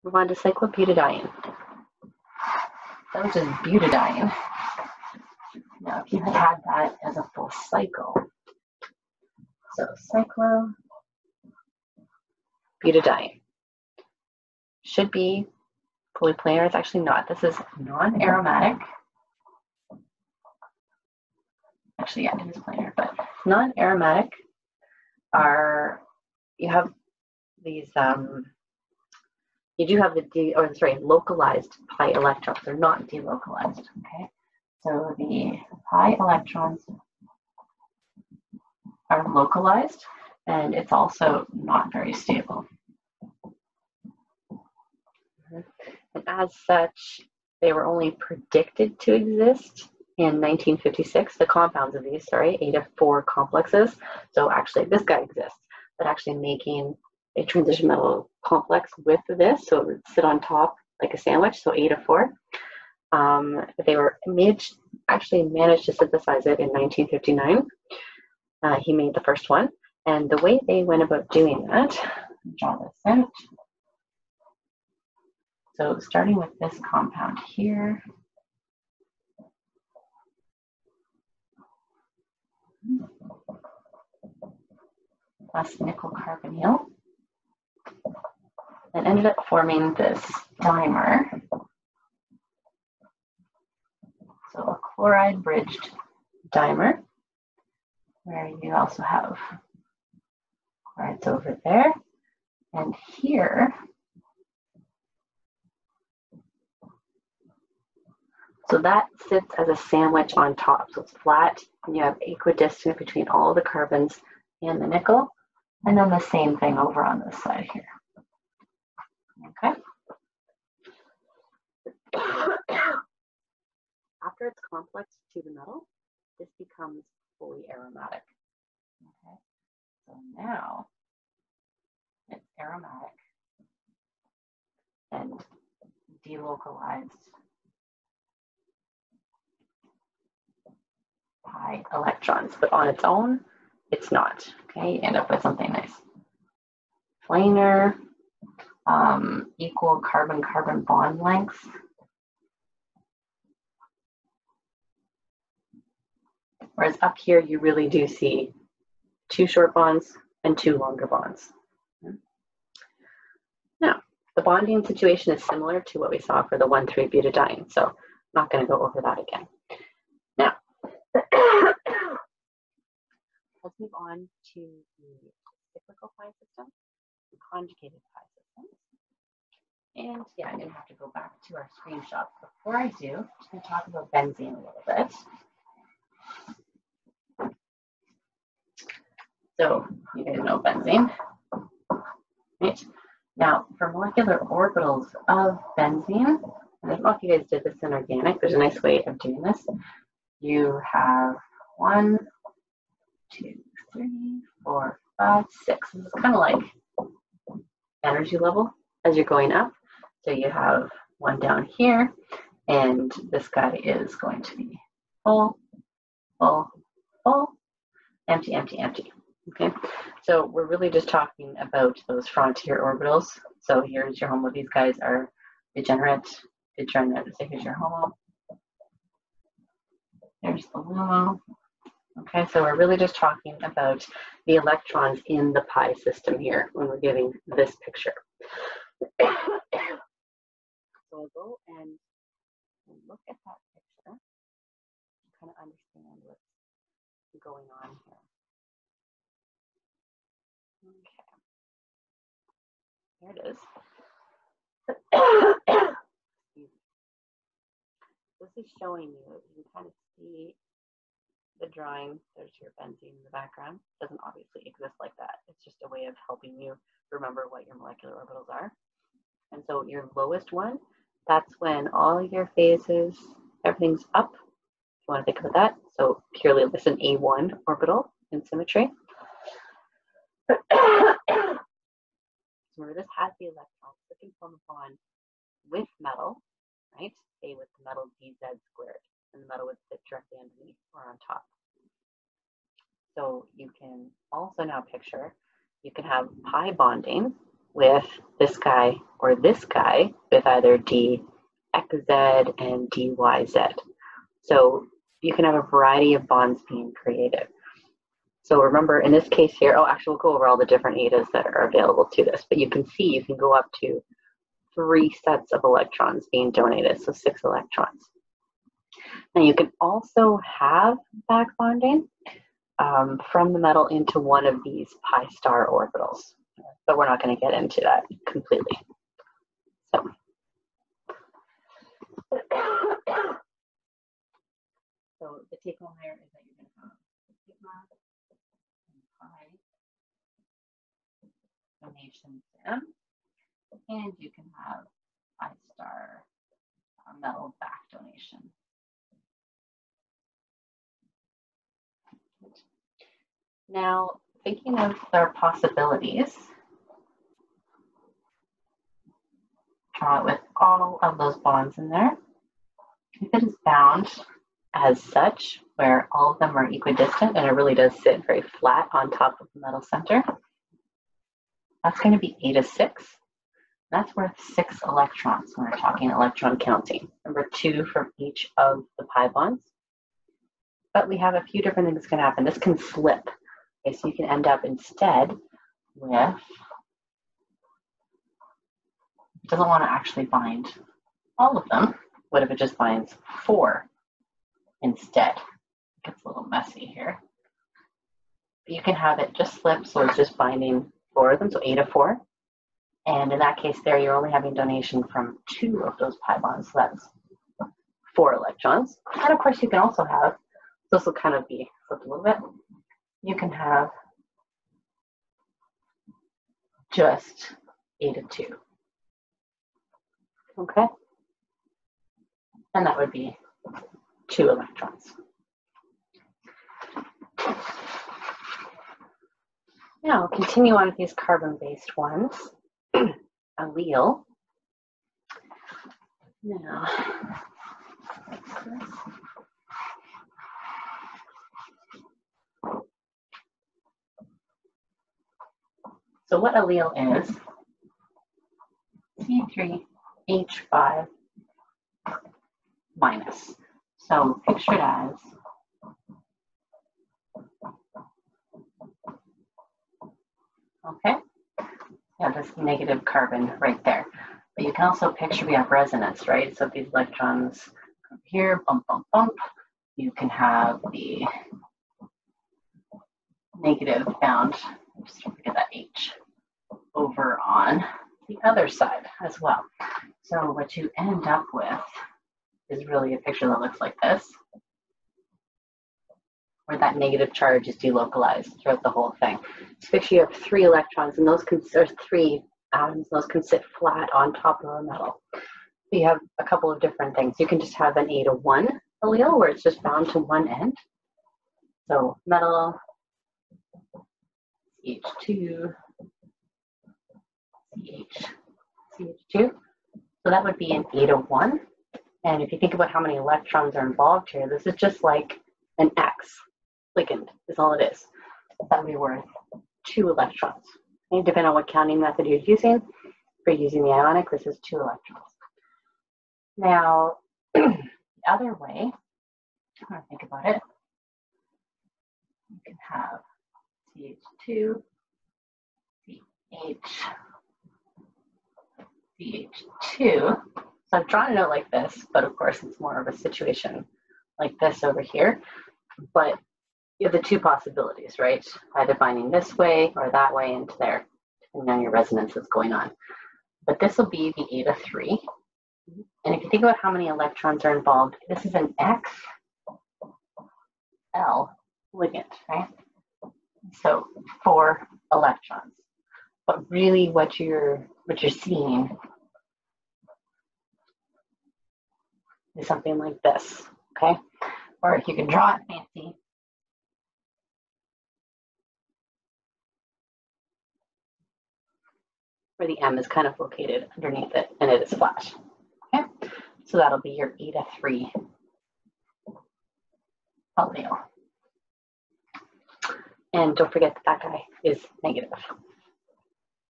Move on to cyclobutadiene. That was just butadiene. Now, if you had had that as a full cycle, so cyclobutadiene should be fully planar. It's actually not. This is non-aromatic. Actually, yeah, it is planar, but non-aromatic are, you have these, you do have the localized pi electrons. They're not delocalized, okay? So the pi electrons are localized, and it's also not very stable. And as such, they were only predicted to exist in 1956, the compounds of these, eta-4 complexes. So actually this guy exists, but actually making a transition metal complex with this, so it would sit on top like a sandwich, so eta-4. They were actually managed to synthesize it in 1959. He made the first one, and the way they went about doing that, draw this out. So starting with this compound here, plus nickel carbonyl, and ended up forming this dimer. So a chloride bridged dimer, where you also have chlorides over there, and here. So that sits as a sandwich on top. So it's flat, and you have equidistant between all the carbons and the nickel, and then the same thing over on this side here. Okay. After it's complexed to the metal, this becomes fully aromatic. Okay. So now it's aromatic and delocalized pi electrons, but on its own, it's not. Okay, you end up with something nice. Planar, equal carbon-carbon bond lengths. Whereas up here, you really do see 2 short bonds and 2 longer bonds. Now, the bonding situation is similar to what we saw for the 1,3-butadiene, so I'm not going to go over that again. Now, let's move on to the cyclical pi system, the conjugated pi systems. And yeah, I'm going to have to go back to our screenshots. Before I do, I'm just going to talk about benzene a little bit. So you guys know benzene, right? Now, for molecular orbitals of benzene, I don't know if you guys did this in organic, there's a nice way of doing this. You have 1, 2, 3, 4, 5, 6. This is kind of like energy level as you're going up. So you have 1 down here, and this guy is going to be full, full, full, empty, empty, empty. Okay, so we're really just talking about those frontier orbitals. So here's your HOMO. These guys are degenerate. So here's your HOMO. There's the LUMO. Okay, so we're really just talking about the electrons in the pi system here when we're giving this picture. So we'll go and look at that picture to kind of understand what's going on here. Okay, there it is. This is showing you can kind of see the drawing. There's your benzene in the background. It doesn't obviously exist like that. It's just a way of helping you remember what your molecular orbitals are. And so your lowest one, that's when all your phases, everything's up. If you want to think about that. So purely this is an A1 orbital in symmetry. Remember, this has the electrons that can form a bond with metal, right? Say with the metal dz squared, and the metal would sit directly underneath or on top. So you can also now picture, you can have pi bonding, with this guy or this guy with either DXZ and DYZ. So you can have a variety of bonds being created. So remember in this case here, oh, actually we'll go over all the different ETAs that are available to this, but you can see you can go up to 3 sets of electrons being donated, so 6 electrons. Now you can also have back bonding from the metal into one of these pi star orbitals, but we're not going to get into that completely. So the take home there is that you're going to have sigma and pi donations in, and you can have pi star metal back donation. Now, thinking of their possibilities, draw it with all of those bonds in there. If it is bound as such, where all of them are equidistant and it really does sit very flat on top of the metal center, that's going to be eta 6. That's worth 6 electrons when we're talking electron counting. Remember, 2 from each of the pi bonds. But we have a few different things that can happen. This can slip. Okay, so you can end up instead with, it doesn't want to actually bind all of them. What if it just binds 4 instead? It gets a little messy here. But you can have it just slip, so it's just binding 4 of them, so eta 4. And in that case there, you're only having donation from 2 of those pi bonds, so that's 4 electrons. And of course you can also have, this will kind of be flipped a little bit, you can have just eta 2. Okay? And that would be 2 electrons. Now, continue on with these carbon-based ones. Allyl. Now, so what allyl is, C3H5 minus. So picture it as okay, yeah, this negative carbon right there. But you can also picture we have resonance, right? So if these electrons come here, bump, bump, bump, you can have the negative bound, just forget that H, over on the other side as well. So what you end up with is really a picture that looks like this, where that negative charge is delocalized throughout the whole thing. So picture you have 3 electrons, and those can, there's 3 atoms, those can sit flat on top of a metal. So you have a couple of different things. You can just have an eta 1 allyl where it's just bound to one end. So metal, CH2, CH2. So that would be an eta 1. And if you think about how many electrons are involved here, this is just like an X ligand is all it is. That would be worth 2 electrons. Okay, depending on what counting method you're using. If you're using the ionic, this is 2 electrons. Now, the other way, I want to think about it, you can have CH2, CH2. So I've drawn it out like this, but of course it's more of a situation like this over here. But you have the 2 possibilities, right? Either binding this way or that way into there, depending on your resonance that's going on. But this will be the eta 3. And if you think about how many electrons are involved, this is an XL ligand, right? So 4 electrons. But really what you're seeing is something like this, okay? Or if you can draw it fancy, where the M is kind of located underneath it and it is flat, okay? So that'll be your eta 3 allyl. And don't forget that that guy is negative.